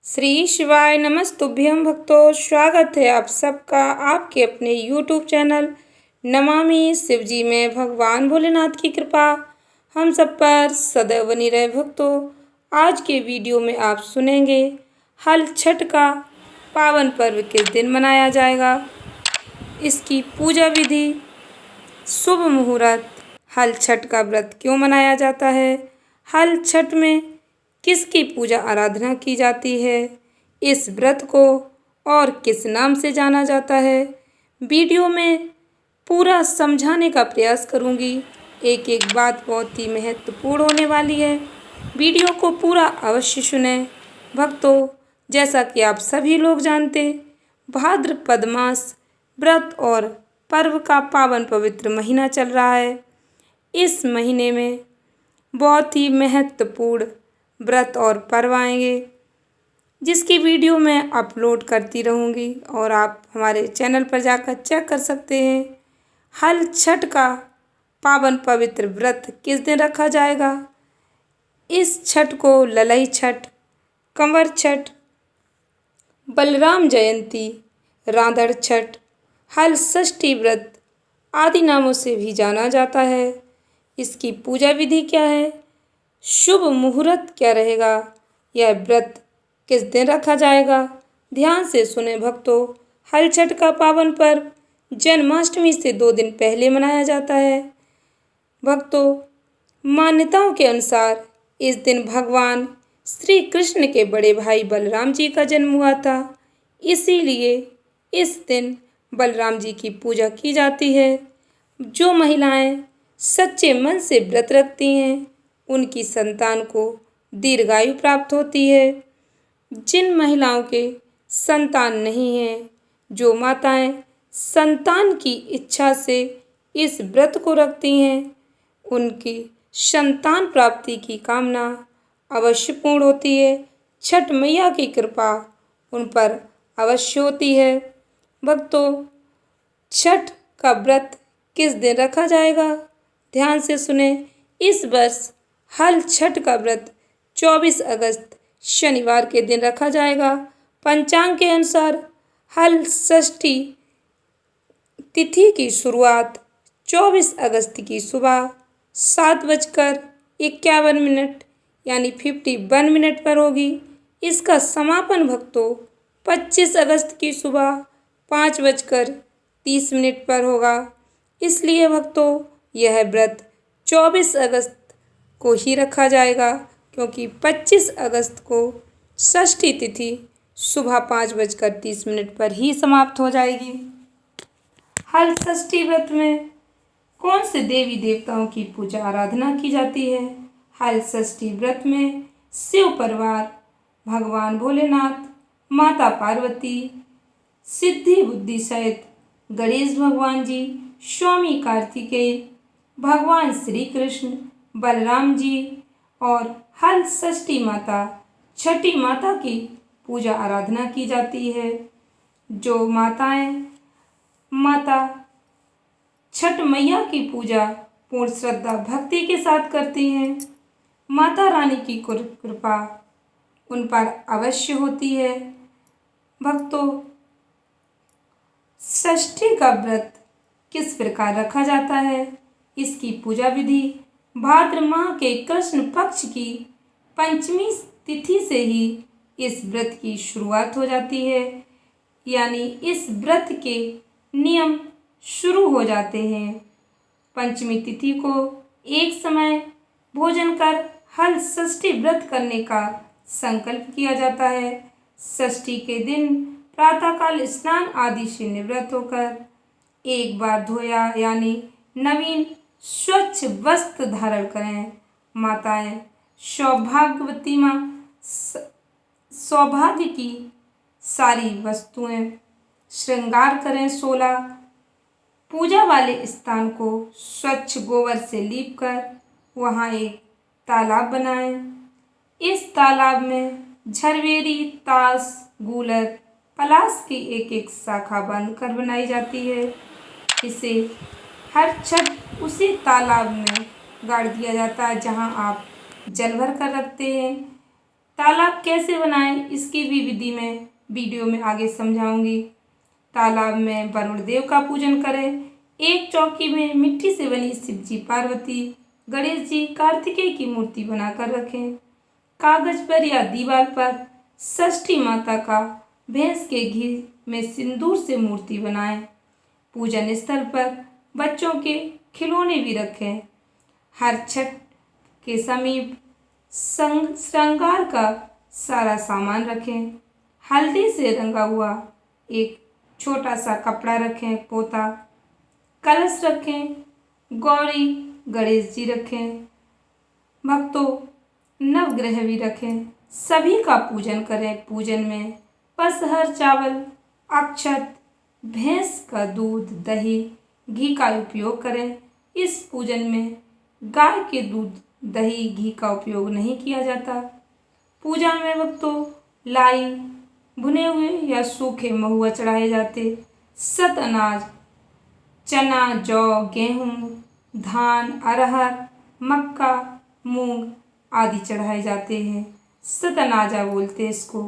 श्री शिवाय नमस्तुभ्यं भक्तों, स्वागत है आप सबका आपके अपने यूट्यूब चैनल नमामि शिवजी में। भगवान भोलेनाथ की कृपा हम सब पर सदैव बनी रहे। भक्तों, आज के वीडियो में आप सुनेंगे हल छठ का पावन पर्व किस दिन मनाया जाएगा, इसकी पूजा विधि, शुभ मुहूर्त, हल छठ का व्रत क्यों मनाया जाता है, हल छठ में किसकी पूजा आराधना की जाती है, इस व्रत को और किस नाम से जाना जाता है। वीडियो में पूरा समझाने का प्रयास करूंगी। एक एक बात बहुत ही महत्वपूर्ण होने वाली है। वीडियो को पूरा अवश्य सुनें। भक्तों, जैसा कि आप सभी लोग जानते, भाद्रपद मास व्रत और पर्व का पावन पवित्र महीना चल रहा है। इस महीने में बहुत ही महत्वपूर्ण व्रत और पर्व आएंगे, जिसकी वीडियो मैं अपलोड करती रहूँगी और आप हमारे चैनल पर जाकर चेक कर सकते हैं। हल छठ का पावन पवित्र व्रत किस दिन रखा जाएगा। इस छठ को ललई छठ, कंवर छठ, बलराम जयंती, रांधड़ छठ, हल षष्ठी व्रत आदि नामों से भी जाना जाता है। इसकी पूजा विधि क्या है, शुभ मुहूर्त क्या रहेगा, यह व्रत किस दिन रखा जाएगा, ध्यान से सुने भक्तों। हल छठ का पावन पर्व जन्माष्टमी से 2 दिन पहले मनाया जाता है। भक्तों, मान्यताओं के अनुसार इस दिन भगवान श्री कृष्ण के बड़े भाई बलराम जी का जन्म हुआ था। इसीलिए इस दिन बलराम जी की पूजा की जाती है। जो महिलाएं सच्चे मन से व्रत रखती हैं, उनकी संतान को दीर्घायु प्राप्त होती है। जिन महिलाओं के संतान नहीं है, जो माताएं संतान की इच्छा से इस व्रत को रखती हैं, उनकी संतान प्राप्ति की कामना अवश्य पूर्ण होती है। छठ मैया की कृपा उन पर अवश्य होती है। भक्तों, छठ का व्रत किस दिन रखा जाएगा, ध्यान से सुने। इस वर्ष हल छठ का व्रत 24 अगस्त शनिवार के दिन रखा जाएगा। पंचांग के अनुसार हल षष्ठी तिथि की शुरुआत 24 अगस्त की सुबह 7:51 यानी 51 मिनट पर होगी। इसका समापन भक्तों 25 अगस्त की सुबह 5:30 पर होगा। इसलिए भक्तों, यह व्रत 24 अगस्त को ही रखा जाएगा, क्योंकि 25 अगस्त को षष्ठी तिथि सुबह 5:30 पर ही समाप्त हो जाएगी। हल षष्ठी व्रत में कौन से देवी देवताओं की पूजा आराधना की जाती है। हल षष्ठी व्रत में शिव परिवार, भगवान भोलेनाथ, माता पार्वती, सिद्धि बुद्धि सहित गणेश भगवान जी, स्वामी कार्तिकेय, भगवान श्री कृष्ण, बलराम जी और हल षष्ठी माता छठी माता की पूजा आराधना की जाती है। जो माताएं माता छठ मैया की पूजा पूर्ण श्रद्धा भक्ति के साथ करती हैं, माता रानी की कृपा उन पर अवश्य होती है। भक्तों, षष्ठी का व्रत किस प्रकार रखा जाता है, इसकी पूजा विधि भाद्र माह के कृष्ण पक्ष की पंचमी तिथि से ही इस व्रत की शुरुआत हो जाती है। यानी इस व्रत के नियम शुरू हो जाते हैं। पंचमी तिथि को एक समय भोजन कर हल षष्ठी व्रत करने का संकल्प किया जाता है। षष्ठी के दिन प्रातःकाल स्नान आदि से निवृत्त होकर एक बार धोया यानी नवीन स्वच्छ वस्त्र धारण करें। माताएं सौभाग्यवती माँ सौभाग्य की सारी वस्तुएं श्रृंगार करें। 16 पूजा वाले स्थान को स्वच्छ गोबर से लीप कर वहाँ एक तालाब बनाएं। इस तालाब में झरवेरी, ताश, गूलर, पलाश की एक एक शाखा बंद कर बनाई जाती है। इसे हर छठ उसी तालाब में गाड़ दिया जाता है जहाँ आप जल भर कर रखते हैं। तालाब कैसे बनाएं इसकी भी विधि मैं वीडियो में आगे समझाऊंगी। तालाब में वरुण देव का पूजन करें। एक चौकी में मिट्टी से बनी शिव जी, पार्वती, गणेश जी, कार्तिकेय की मूर्ति बनाकर रखें। कागज पर या दीवार पर षष्ठी माता का भैंस के घी में सिंदूर से मूर्ति बनाएं। पूजन स्थल पर बच्चों के खिलौने भी रखें। हर छठ के समीप श्रृंगार का सारा सामान रखें। हल्दी से रंगा हुआ एक छोटा सा कपड़ा रखें, पोता, कलश रखें, गौरी गणेश जी रखें, भक्तों नवग्रह भी रखें। सभी का पूजन करें। पूजन में पसहर चावल, अक्षत, भैंस का दूध, दही, घी का उपयोग करें। इस पूजन में गाय के दूध, दही, घी का उपयोग नहीं किया जाता। पूजा में भक्तों लाई, भुने हुए या सूखे महुआ चढ़ाए जाते। सत अनाज, चना, जौ, गेहूँ, धान, अरहर, मक्का, मूंग आदि चढ़ाए जाते हैं। सत अनाजा बोलते हैं इसको।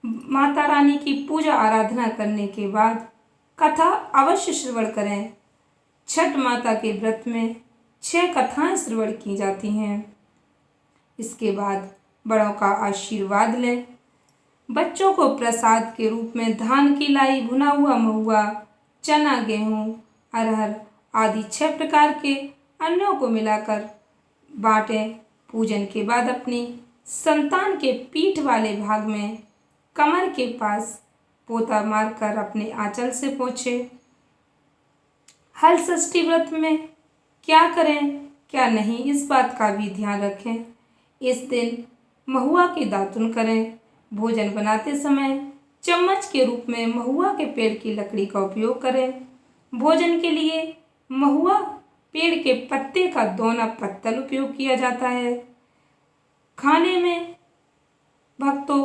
माता रानी की पूजा आराधना करने के बाद कथा अवश्य श्रवण करें। छठ माता के व्रत में 6 कथाएं श्रवण की जाती हैं। इसके बाद बड़ों का आशीर्वाद लें। बच्चों को प्रसाद के रूप में धान की लाई, भुना हुआ महुआ, चना, गेहूँ, अरहर आदि 6 प्रकार के अन्नों को मिलाकर बांटें। पूजन के बाद अपनी संतान के पीठ वाले भाग में कमर के पास पोता मारकर अपने आंचल से पोंछे। हल षष्ठी व्रत में क्या करें क्या नहीं इस बात का भी ध्यान रखें। इस दिन महुआ के दातुन करें। भोजन बनाते समय चम्मच के रूप में महुआ के पेड़ की लकड़ी का उपयोग करें। भोजन के लिए महुआ पेड़ के पत्ते का दोना पत्तल उपयोग किया जाता है। खाने में भक्तों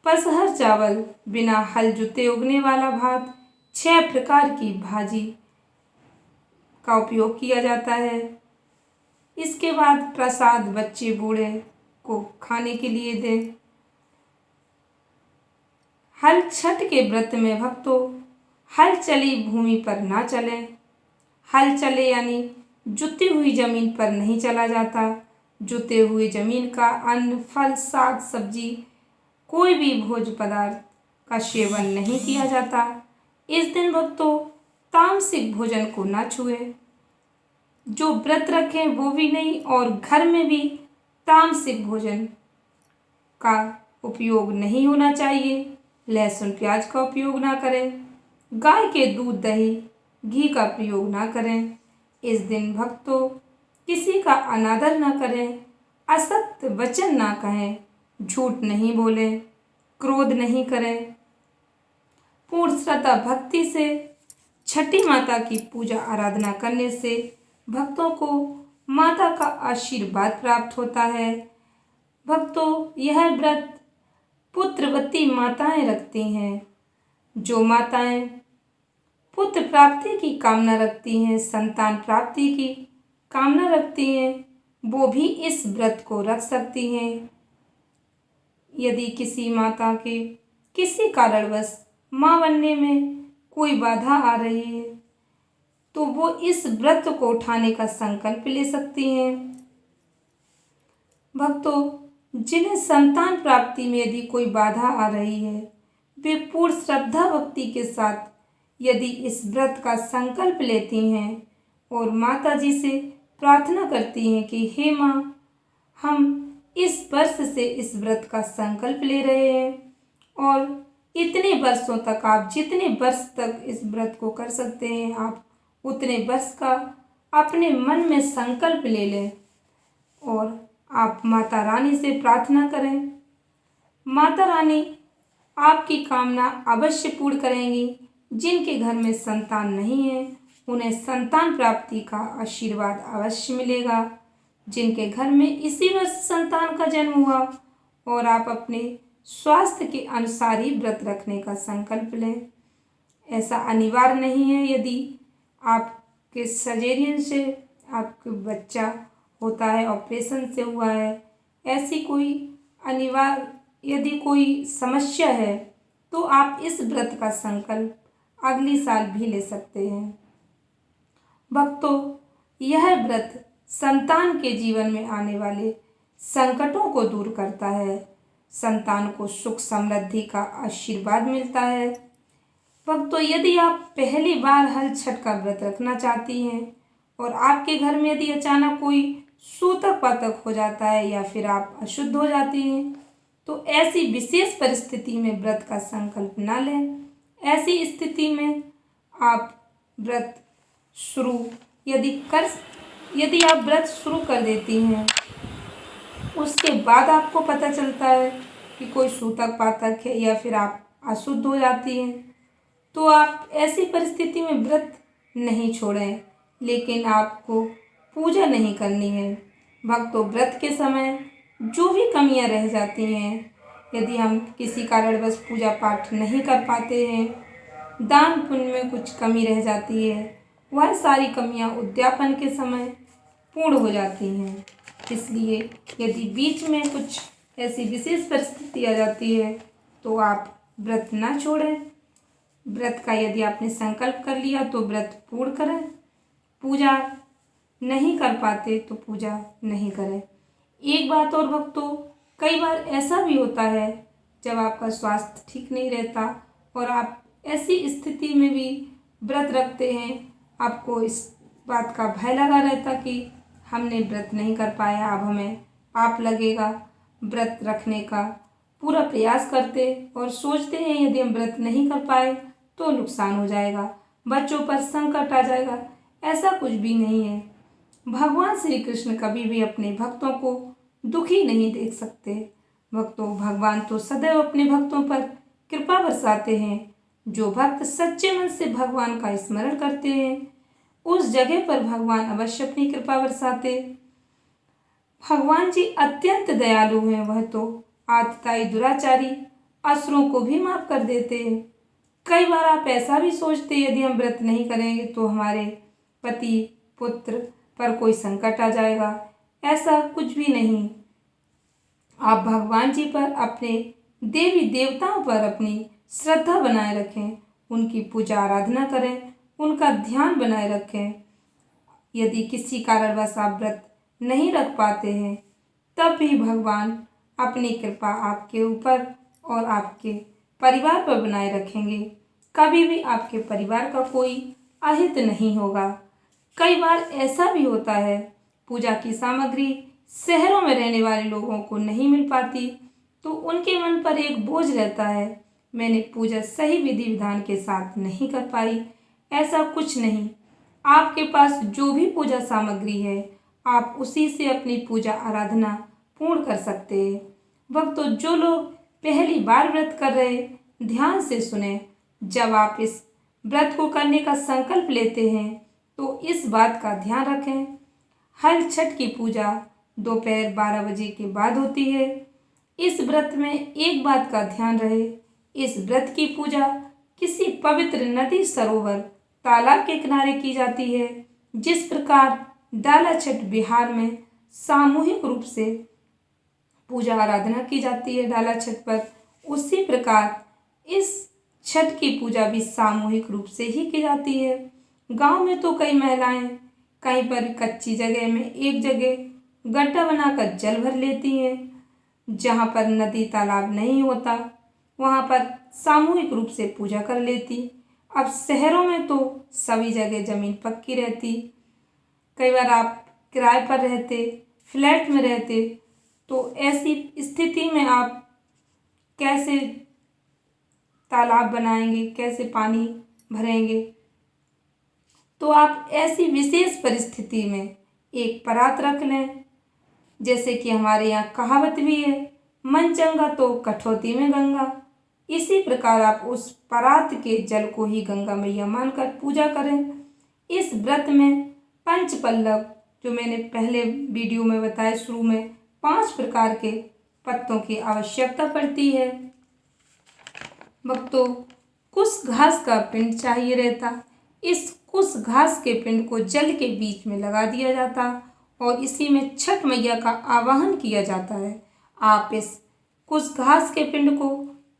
पसहर चावल, बिना हल जुते उगने वाला भात, 6 प्रकार की भाजी का उपयोग किया जाता है। इसके बाद प्रसाद बच्चे बूढ़े को खाने के लिए दें। हल छठ के व्रत में भक्तों हल चली भूमि पर ना चलें। हल चले यानी जुती हुई जमीन पर नहीं चला जाता। जुते हुए जमीन का अन्न, फल, साग, सब्जी, कोई भी भोज्य पदार्थ का सेवन नहीं किया जाता। इस दिन भक्तों तामसिक भोजन को ना छुए। जो व्रत रखें वो भी नहीं और घर में भी तामसिक भोजन का उपयोग नहीं होना चाहिए। लहसुन प्याज का उपयोग ना करें। गाय के दूध, दही, घी का प्रयोग ना करें। इस दिन भक्तों किसी का अनादर ना करें, असत्य वचन ना कहें, झूठ नहीं बोलें, क्रोध नहीं करें। पूर्ण श्रद्धा भक्ति से छठी माता की पूजा आराधना करने से भक्तों को माता का आशीर्वाद प्राप्त होता है। भक्तों यह व्रत पुत्रवती माताएं रखती हैं। जो माताएं पुत्र प्राप्ति की कामना रखती हैं, संतान प्राप्ति की कामना रखती हैं, वो भी इस व्रत को रख सकती हैं। यदि किसी माता के किसी कारणवश माँ बनने में कोई बाधा आ रही है तो वो इस व्रत को उठाने का संकल्प ले सकती हैं। भक्तों जिन्हें संतान प्राप्ति में यदि कोई बाधा आ रही है वे पूर्ण श्रद्धा भक्ति के साथ यदि इस व्रत का संकल्प लेती हैं और माता जी से प्रार्थना करती हैं कि हे माँ, हम इस वर्ष से इस व्रत का संकल्प ले रहे हैं और इतने वर्षों तक आप जितने वर्ष तक इस व्रत को कर सकते हैं आप उतने वर्ष का अपने मन में संकल्प ले लें और आप माता रानी से प्रार्थना करें। माता रानी आपकी कामना अवश्य पूर्ण करेंगी। जिनके घर में संतान नहीं है उन्हें संतान प्राप्ति का आशीर्वाद अवश्य मिलेगा। जिनके घर में इसी वर्ष संतान का जन्म हुआ और आप अपने स्वास्थ्य के अनुसार ही व्रत रखने का संकल्प लें। ऐसा अनिवार्य नहीं है। यदि आपके सर्जरी से आपका बच्चा होता है, ऑपरेशन से हुआ है, ऐसी कोई अनिवार्य यदि कोई समस्या है तो आप इस व्रत का संकल्प अगली साल भी ले सकते हैं। भक्तों, यह व्रत संतान के जीवन में आने वाले संकटों को दूर करता है। संतान को सुख समृद्धि का आशीर्वाद मिलता है। भक्तों, यदि आप पहली बार हल छठ का व्रत रखना चाहती हैं और आपके घर में यदि अचानक कोई सूतक पातक हो जाता है या फिर आप अशुद्ध हो जाती हैं, तो ऐसी विशेष परिस्थिति में व्रत का संकल्प ना लें। ऐसी स्थिति में आप व्रत शुरू यदि आप व्रत शुरू कर देती हैं, उसके बाद आपको पता चलता है कि कोई सूतक पातक है या फिर आप अशुद्ध हो जाती हैं, तो आप ऐसी परिस्थिति में व्रत नहीं छोड़ें, लेकिन आपको पूजा नहीं करनी है। भक्तों, व्रत के समय जो भी कमियां रह जाती हैं, यदि हम किसी कारणवश पूजा पाठ नहीं कर पाते हैं, दान पुण्य में कुछ कमी रह जाती है, वह सारी कमियां उद्यापन के समय पूर्ण हो जाती हैं। इसलिए यदि बीच में कुछ ऐसी विशेष परिस्थिति आ जाती है तो आप व्रत ना छोड़ें। व्रत का यदि आपने संकल्प कर लिया तो व्रत पूर्ण करें। पूजा नहीं कर पाते तो पूजा नहीं करें। एक बात और भक्तों, कई बार ऐसा भी होता है जब आपका स्वास्थ्य ठीक नहीं रहता और आप ऐसी स्थिति में भी व्रत रखते हैं, आपको इस बात का भय लगा रहता कि हमने व्रत नहीं कर पाया, अब हमें पाप लगेगा। व्रत रखने का पूरा प्रयास करते और सोचते हैं यदि हम व्रत नहीं कर पाए तो नुकसान हो जाएगा, बच्चों पर संकट आ जाएगा। ऐसा कुछ भी नहीं है। भगवान श्री कृष्ण कभी भी अपने भक्तों को दुखी नहीं देख सकते। भक्तों, भगवान तो सदैव अपने भक्तों पर कृपा बरसाते हैं। जो भक्त सच्चे मन से भगवान का स्मरण करते हैं, उस जगह पर भगवान अवश्य अपनी कृपा बरसाते। भगवान जी अत्यंत दयालु हैं। वह तो आतताई दुराचारी असुरों को भी माफ कर देते हैं। कई बार आप ऐसा भी सोचते यदि हम व्रत नहीं करेंगे तो हमारे पति पुत्र पर कोई संकट आ जाएगा। ऐसा कुछ भी नहीं। आप भगवान जी पर, अपने देवी देवताओं पर अपनी श्रद्धा बनाए रखें, उनकी पूजा आराधना करें, उनका ध्यान बनाए रखें। यदि किसी कारणवश आप व्रत नहीं रख पाते हैं, तब भी भगवान अपनी कृपा आपके ऊपर और आपके परिवार पर बनाए रखेंगे। कभी भी आपके परिवार का कोई अहित नहीं होगा। कई बार ऐसा भी होता है, पूजा की सामग्री शहरों में रहने वाले लोगों को नहीं मिल पाती, तो उनके मन पर एक बोझ रहता है, मैंने पूजा सही विधि विधान के साथ नहीं कर पाई। ऐसा कुछ नहीं। आपके पास जो भी पूजा सामग्री है, आप उसी से अपनी पूजा आराधना पूर्ण कर सकते हैं। भक्तों, जो लोग पहली बार व्रत कर रहे, ध्यान से सुने। जब आप इस व्रत को करने का संकल्प लेते हैं तो इस बात का ध्यान रखें, हल छठ की पूजा दोपहर 12 बजे के बाद होती है। इस व्रत में एक बात का ध्यान रहे, इस व्रत की पूजा किसी पवित्र नदी, सरोवर, तालाब के किनारे की जाती है। जिस प्रकार डाला छठ बिहार में सामूहिक रूप से पूजा आराधना की जाती है डाला छठ पर, उसी प्रकार इस छठ की पूजा भी सामूहिक रूप से ही की जाती है। गांव में तो कई महिलाएं कहीं पर कच्ची जगह में एक जगह गड्ढा बनाकर जल भर लेती हैं। जहां पर नदी तालाब नहीं होता, वहां पर सामूहिक रूप से पूजा कर लेती। अब शहरों में तो सभी जगह जमीन पक्की रहती। कई बार आप किराए पर रहते, फ्लैट में रहते, तो ऐसी स्थिति में आप कैसे तालाब बनाएंगे, कैसे पानी भरेंगे? तो आप ऐसी विशेष परिस्थिति में एक परात रख लें। जैसे कि हमारे यहाँ कहावत भी है, मन चंगा तो कठौती में गंगा। इसी प्रकार आप उस परात के जल को ही गंगा मैया मानकर पूजा करें। इस व्रत में पंच पल्लव, जो मैंने पहले वीडियो में बताया शुरू में, 5 प्रकार के पत्तों की आवश्यकता पड़ती है। भक्तों, कुश घास का पिंड चाहिए रहता। इस कुश घास के पिंड को जल के बीच में लगा दिया जाता और इसी में छठ मैया का आवाहन किया जाता है। आप इस कुछ घास के पिंड को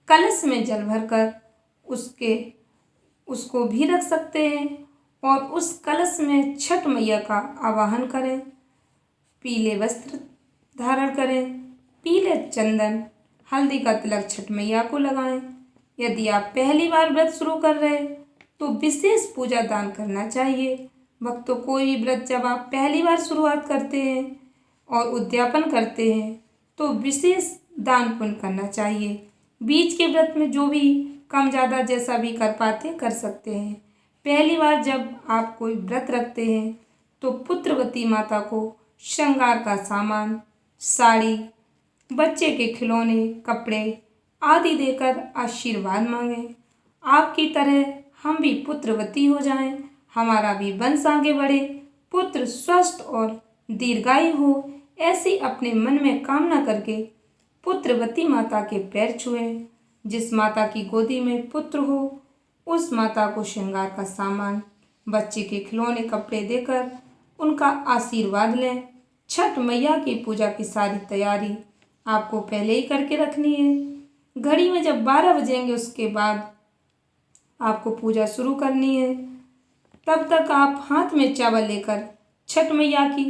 कलश में जल भरकर उसको भी रख सकते हैं और उस कलश में छठ मैया का आवाहन करें। पीले वस्त्र धारण करें, पीले चंदन हल्दी का तिलक छठ मैया को लगाएं। यदि आप पहली बार व्रत शुरू कर रहे हैं तो विशेष पूजा दान करना चाहिए। भक्तों, कोई भी व्रत जब आप पहली बार शुरुआत करते हैं और उद्यापन करते हैं तो विशेष दान पुण्य करना चाहिए। बीच के व्रत में जो भी कम ज़्यादा जैसा भी कर पाते कर सकते हैं। पहली बार जब आप कोई व्रत रखते हैं तो पुत्रवती माता को श्रृंगार का सामान, साड़ी, बच्चे के खिलौने, कपड़े आदि देकर आशीर्वाद मांगें। आपकी तरह हम भी पुत्रवती हो जाएं, हमारा भी वंश आगे बढ़े, पुत्र स्वस्थ और दीर्घायु हो, ऐसी अपने मन में कामना करके पुत्रवती माता के पैर छुएं। जिस माता की गोदी में पुत्र हो उस माता को श्रृंगार का सामान, बच्चे के खिलौने, कपड़े देकर उनका आशीर्वाद लें। छठ मैया की पूजा की सारी तैयारी आपको पहले ही करके रखनी है। घड़ी में जब 12 बजेंगे उसके बाद आपको पूजा शुरू करनी है। तब तक आप हाथ में चावल लेकर छठ मैया की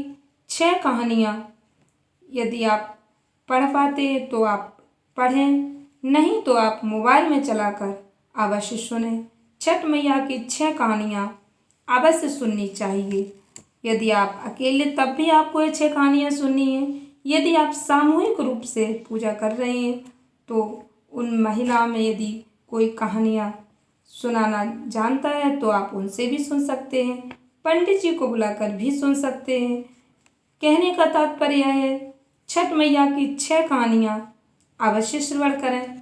6 कहानियाँ यदि आप पढ़ पाते हैं तो आप पढ़ें, नहीं तो आप मोबाइल में चलाकर अवश्य सुनें। छठ मैया की 6 कहानियाँ अवश्य सुननी चाहिए। यदि आप अकेले तब भी आपको ये 6 कहानियाँ सुननी है। यदि आप सामूहिक रूप से पूजा कर रहे हैं तो उन महिलाओं में यदि कोई कहानियाँ सुनाना जानता है तो आप उनसे भी सुन सकते हैं, पंडित जी को बुलाकर भी सुन सकते हैं। कहने का तात्पर्य है छठ मैया की 6 कहानियाँ अवश्य श्रवण करें।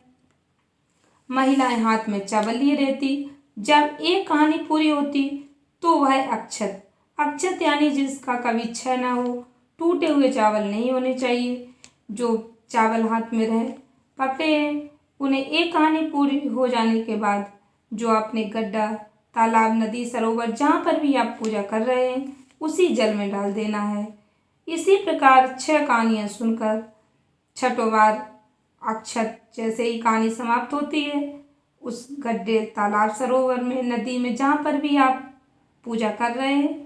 महिलाएं हाथ में चावल लिए रहती, जब एक कहानी पूरी होती तो वह अक्षत यानी जिसका कभी क्षय ना हो, टूटे हुए चावल नहीं होने चाहिए। जो चावल हाथ में रहे पकड़े हैं उन्हें एक कहानी पूरी हो जाने के बाद जो आपने गड्ढा, तालाब, नदी, सरोवर जहाँ पर भी आप पूजा कर रहे हैं उसी जल में डाल देना है। इसी प्रकार 6 कहानियाँ सुनकर छठों बार अक्षत जैसे ही कहानी समाप्त होती है उस गड्ढे, तालाब, सरोवर में, नदी में जहाँ पर भी आप पूजा कर रहे हैं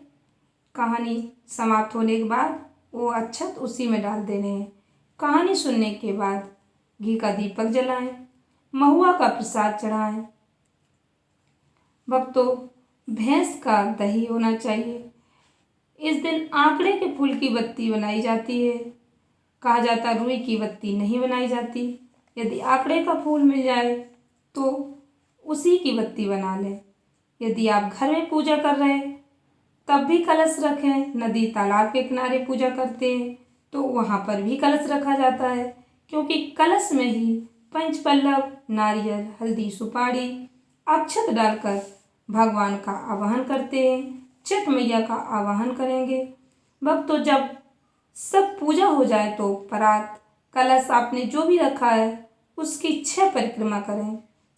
कहानी समाप्त होने के बाद वो अक्षत उसी में डाल देने हैं। कहानी सुनने के बाद घी का दीपक जलाएं, महुआ का प्रसाद चढ़ाएं। भक्तों, भैंस का दही होना चाहिए। इस दिन आंकड़े के फूल की बत्ती बनाई जाती है। कहा जाता रुई की बत्ती नहीं बनाई जाती। यदि आंकड़े का फूल मिल जाए तो उसी की बत्ती बना लें। यदि आप घर में पूजा कर रहे हैं तब भी कलश रखें। नदी, तालाब के किनारे पूजा करते हैं तो वहाँ पर भी कलश रखा जाता है, क्योंकि कलश में ही पंचपल्लव, नारियल, हल्दी, सुपारी, अक्षत डालकर भगवान का आवाहन करते हैं। छठ मैया का आवाहन करेंगे। भक्तों, जब सब पूजा हो जाए तो परात, कलश आपने जो भी रखा है उसकी 6 परिक्रमा करें,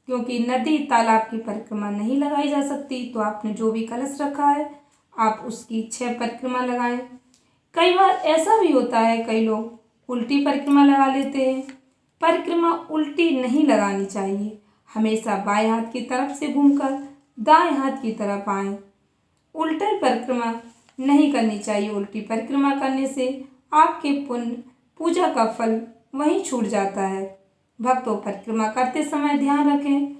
क्योंकि नदी, तालाब की परिक्रमा नहीं लगाई जा सकती। तो आपने जो भी कलश रखा है आप उसकी 6 परिक्रमा लगाएं। कई बार ऐसा भी होता है, कई लोग उल्टी परिक्रमा लगा लेते हैं। परिक्रमा उल्टी नहीं लगानी चाहिए। हमेशा बाएं हाथ की तरफ से घूमकर दाएं हाथ की तरफ आएं। उल्टी परिक्रमा नहीं करनी चाहिए। उल्टी परिक्रमा करने से आपके पुण्य, पूजा का फल वहीं छूट जाता है। भक्तों, परिक्रमा करते समय ध्यान रखें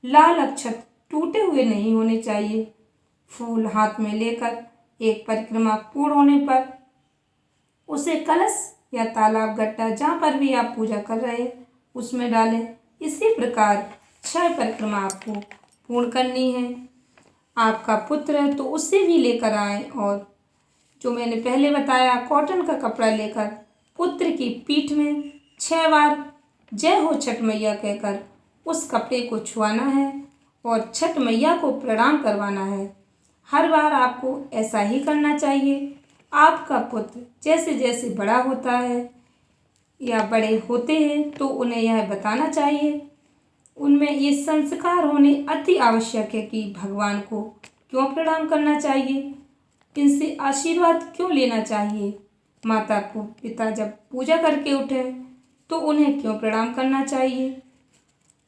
लाल अक्षत टूटे हुए नहीं होने चाहिए। फूल हाथ में लेकर एक परिक्रमा पूर्ण होने पर उसे कलश या तालाब, गड्ढा जहाँ पर भी आप पूजा कर रहे हैं उसमें डालें। इसी प्रकार 6 परिक्रमा आपको पूर्ण करनी है। आपका पुत्र है तो उससे भी लेकर आएं, और जो मैंने पहले बताया कॉटन का कपड़ा लेकर पुत्र की पीठ में 6 बार जय हो छठ मैया कहकर उस कपड़े को छुआना है और छठ मैया को प्रणाम करवाना है। हर बार आपको ऐसा ही करना चाहिए। आपका पुत्र जैसे जैसे बड़ा होता है या बड़े होते हैं तो उन्हें यह बताना चाहिए, उनमें ये संस्कार होने अति आवश्यक है कि भगवान को क्यों प्रणाम करना चाहिए, इनसे आशीर्वाद क्यों लेना चाहिए। माता को पिता जब पूजा करके उठे तो उन्हें क्यों प्रणाम करना चाहिए?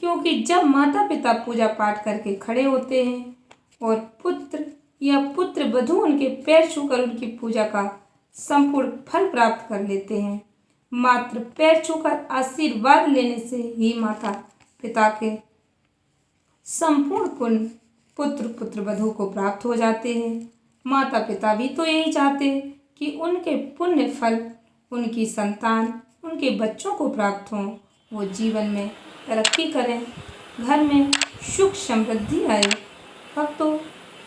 क्योंकि जब माता पिता पूजा पाठ करके खड़े होते हैं और पुत्र या पुत्र वधू उनके पैर छूकर उनकी पूजा का संपूर्ण फल प्राप्त कर लेते हैं। मात्र पैर छूकर आशीर्वाद लेने से ही माता पिता के संपूर्ण पुण्य पुत्र पुत्र वधू को प्राप्त हो जाते हैं। माता पिता भी तो यही चाहते हैं कि उनके पुण्य फल उनकी संतान उनके बच्चों को प्राप्त हों, वो जीवन में तरक्की करें, घर में सुख समृद्धि आए। भक्तों,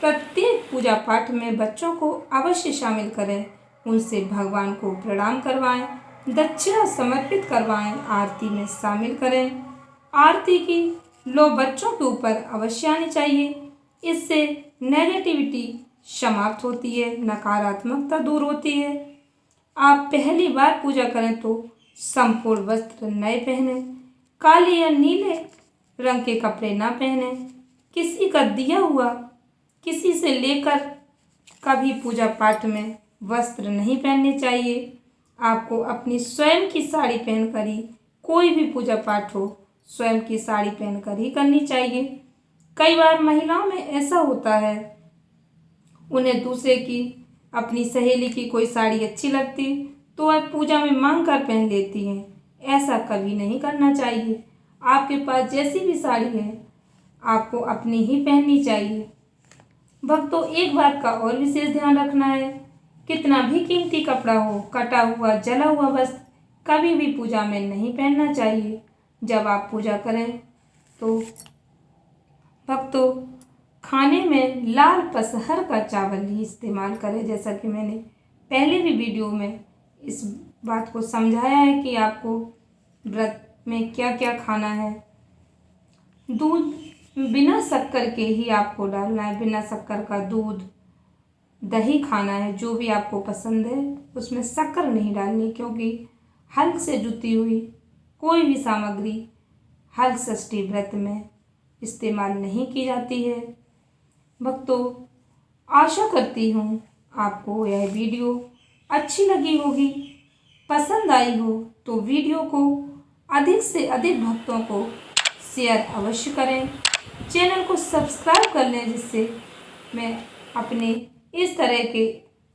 प्रत्येक पूजा पाठ में बच्चों को अवश्य शामिल करें, उनसे भगवान को प्रणाम करवाएं, दक्षिणा समर्पित करवाएं, आरती में शामिल करें। आरती की लो बच्चों के ऊपर अवश्य आनी चाहिए। इससे नेगेटिविटी समाप्त होती है, नकारात्मकता दूर होती है। आप पहली बार पूजा करें तो संपूर्ण वस्त्र नए पहने, काले या नीले रंग के कपड़े ना पहने, किसी का दिया हुआ किसी से लेकर कभी पूजा पाठ में वस्त्र नहीं पहनने चाहिए। आपको अपनी स्वयं की साड़ी पहनकर ही कोई भी पूजा पाठ हो, स्वयं की साड़ी पहनकर ही करनी चाहिए। कई बार महिलाओं में ऐसा होता है, उन्हें दूसरे की अपनी सहेली की कोई साड़ी अच्छी लगती तो वह पूजा में मांग कर पहन लेती हैं। ऐसा कभी नहीं करना चाहिए। आपके पास जैसी भी साड़ी है आपको अपनी ही पहननी चाहिए। भक्तों, एक बात का और विशेष ध्यान रखना है, कितना भी कीमती कपड़ा हो, कटा हुआ जला हुआ वस्त्र कभी भी पूजा में नहीं पहनना चाहिए। जब आप पूजा करें तो भक्तों, खाने में लाल पसहर का चावल ही इस्तेमाल करें। जैसा कि मैंने पहले भी वीडियो में इस बात को समझाया है कि आपको व्रत में क्या क्या खाना है। दूध बिना शक्कर के ही आपको डालना है, बिना शक्कर का दूध, दही खाना है, जो भी आपको पसंद है, उसमें शक्कर नहीं डालनी, क्योंकि हल्क से जुती हुई कोई भी सामग्री हल्क षष्ठी व्रत में इस्तेमाल नहीं की जाती है। भक्तों, आशा करती हूँ आपको यह वीडियो अच्छी लगी होगी, पसंद आई हो तो वीडियो को अधिक से अधिक भक्तों को शेयर अवश्य करें। चैनल को सब्सक्राइब कर लें, जिससे मैं अपने इस तरह के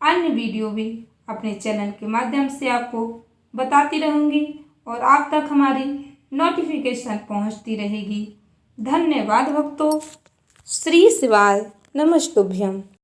अन्य वीडियो भी अपने चैनल के माध्यम से आपको बताती रहूँगी और आप तक हमारी नोटिफिकेशन पहुँचती रहेगी। धन्यवाद भक्तों। श्री शिवाय नमस्तुभ्यम।